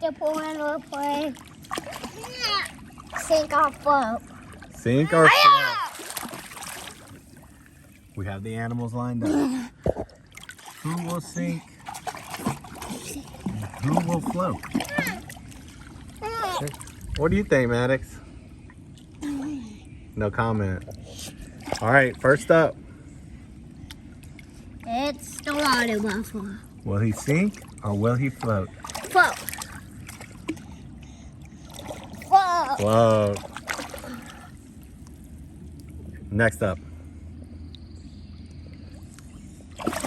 to pull in or play. Sink or float. Sink or float? We have the animals lined up. Who will sink? Who will float? What do you think, Maddox? No comment. All right, first up. It's the water buffalo. Will he sink or will he float? Float. Float. Float. Next up.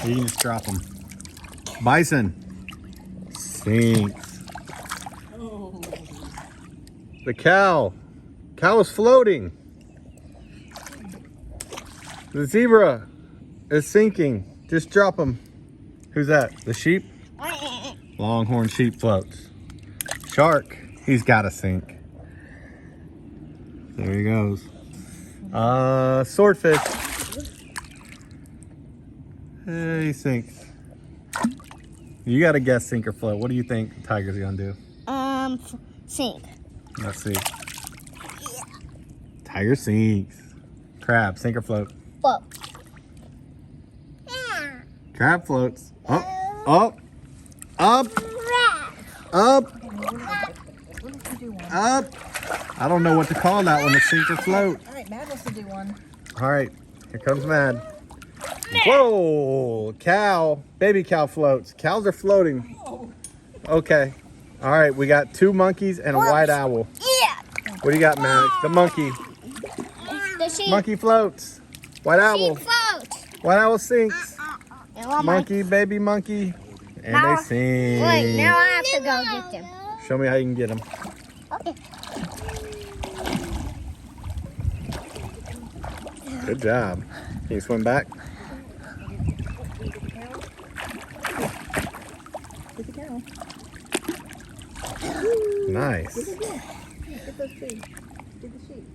You can just drop them. Bison. Sinks. The cow. Cow is floating. The zebra is sinking. Just drop him. Who's that? The sheep? Longhorn sheep floats. Shark. He's got to sink. There he goes. Swordfish. He sinks. You got to guess sink or float. What do you think the tiger's gonna do? Sink. Let's see. Tiger sinks. Crab, sink or float? Float. Crab floats. Up, up, up, up, up. I don't know what to call that one, a sink or float. All right, Mad wants to do one. All right, here comes Mad. Whoa, cow, baby cow floats. Cows are floating. Okay. All right, we got 2 monkeys and a white owl. Yeah. What do you got, Maddox? The monkey. The sheep. Monkey floats. White owl. Sheep float. White owl sinks. And one Monkey, baby monkey. And Now- they sing. Wait, now I have to go get them. Show me how you can get them. Okay. Good job. Can you swim back? Get the cow. Nice. Get those trees. Get the sheep.